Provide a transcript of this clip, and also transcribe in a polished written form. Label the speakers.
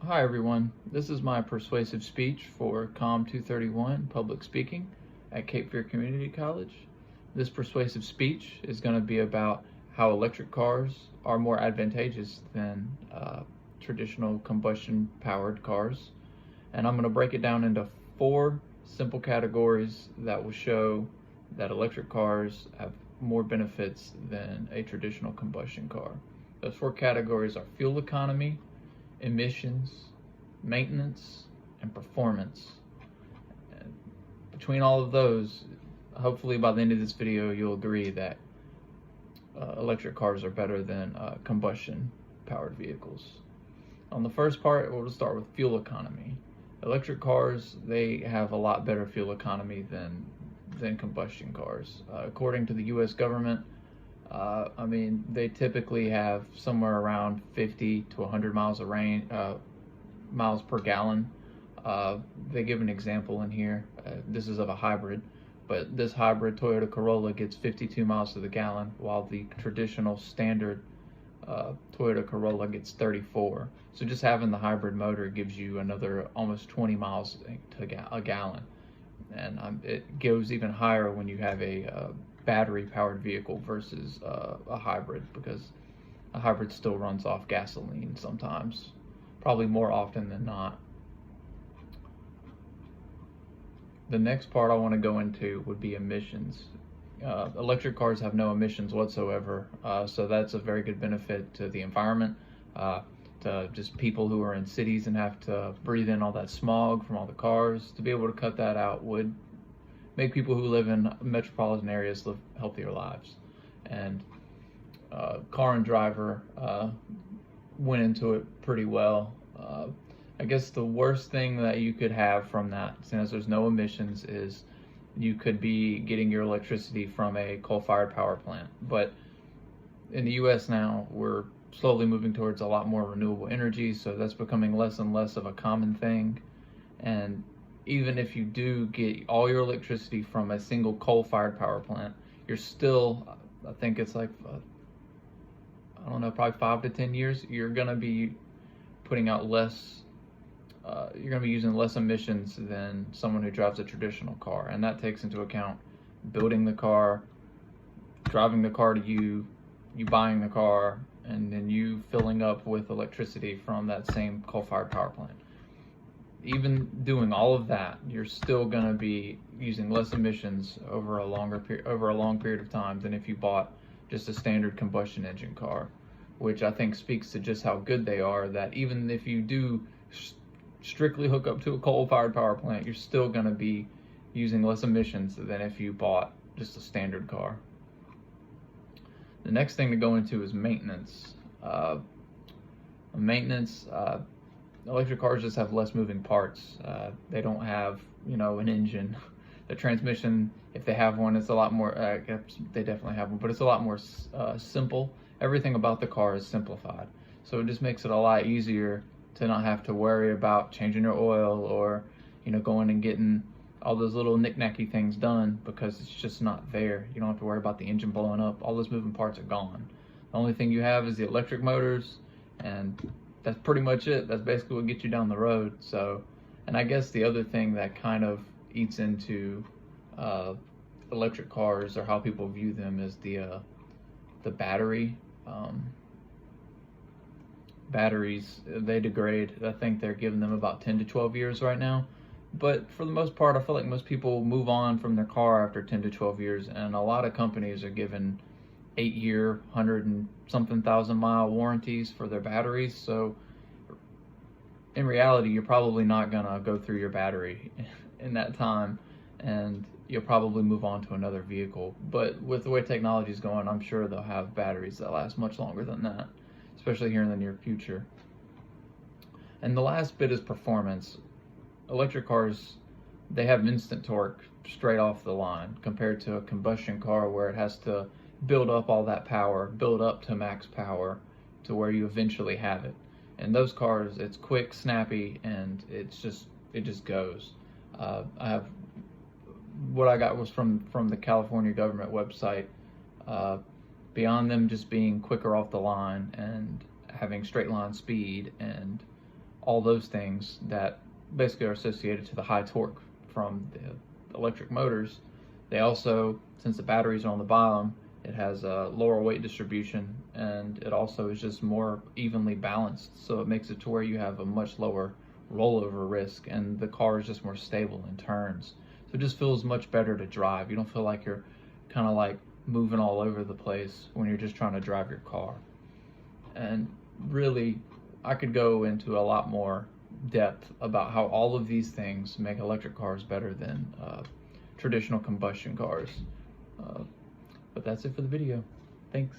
Speaker 1: Hi everyone, this is my persuasive speech for COM 231 Public Speaking at Cape Fear Community College. This persuasive speech is going to be about how electric cars are more advantageous than traditional combustion powered cars. And I'm going to break it down into 4 simple categories that will show that electric cars have more benefits than a traditional combustion car. Those 4 categories are fuel economy, emissions, maintenance, and performance. And between all of those, hopefully by the end of this video you'll agree that electric cars are better than combustion powered vehicles. On the first part, we'll start with fuel economy. Electric cars, they have a lot better fuel economy than combustion cars. According to the US government, they typically have somewhere around 50 to 100 miles of miles per gallon. They give an example in here. This is of a hybrid, but this hybrid Toyota Corolla gets 52 miles to the gallon, while the traditional standard Toyota Corolla gets 34. So just having the hybrid motor gives you another almost 20 miles to a gallon. And it goes even higher when you have a battery-powered vehicle versus a hybrid, because a hybrid still runs off gasoline sometimes, probably more often than not. The next part I want to go into would be emissions. Electric cars have no emissions whatsoever, so that's a very good benefit to the environment, to just people who are in cities and have to breathe in all that smog from all the cars. To be able to cut that out would make people who live in metropolitan areas live healthier lives. And Car and Driver went into it pretty well. I guess the worst thing that you could have from that, since there's no emissions, is you could be getting your electricity from a coal-fired power plant. But in the US now, we're slowly moving towards a lot more renewable energy, so that's becoming less and less of a common thing. And even if you do get all your electricity from a single coal-fired power plant, you're still, I think it's like, I don't know, probably 5 to 10 years, you're going to be putting out less, you're going to be using less emissions than someone who drives a traditional car. And that takes into account building the car, driving the car to you buying the car, and then you filling up with electricity from that same coal-fired power plant. Even doing all of that, you're still going to be using less emissions over a long period of time than if you bought just a standard combustion engine car, which I think speaks to just how good they are, that even if you do strictly hook up to a coal-fired power plant, you're still going to be using less emissions than if you bought just a standard car. The next thing to go into is maintenance. Electric cars just have less moving parts. They don't have, an engine. The transmission, if they have one, it's a lot more, they definitely have one, but it's a lot more simple. Everything about the car is simplified. So it just makes it a lot easier to not have to worry about changing your oil or, going and getting all those little knick-knacky things done, because it's just not there. You don't have to worry about the engine blowing up. All those moving parts are gone. The only thing you have is the electric motors, and that's pretty much it. That's basically what gets you down the road. So, and I guess the other thing that kind of eats into electric cars, or how people view them, is the battery. Batteries, they degrade. I think they're giving them about 10 to 12 years right now. But for the most part, I feel like most people move on from their car after 10 to 12 years, and a lot of companies are giving 8-year, 100 and something thousand mile warranties for their batteries. So in reality, you're probably not gonna go through your battery in that time, and you'll probably move on to another vehicle. But with the way technology is going, I'm sure they'll have batteries that last much longer than that, especially here in the near future. And the last bit is performance. Electric cars, they have instant torque straight off the line, compared to a combustion car where it has to build up all that power, build up to max power to where you eventually have it. And those cars, it's quick, snappy, and it just goes. What I got was from the California government website. Beyond them just being quicker off the line and having straight line speed and all those things that basically are associated to the high torque from the electric motors. They also, since the batteries are on the bottom, it has a lower weight distribution, and it also is just more evenly balanced, so it makes it to where you have a much lower rollover risk, and the car is just more stable in turns. So it just feels much better to drive. You don't feel like you're kind of like moving all over the place when you're just trying to drive your car. And really, I could go into a lot more depth about how all of these things make electric cars better than traditional combustion cars. But that's it for the video. Thanks.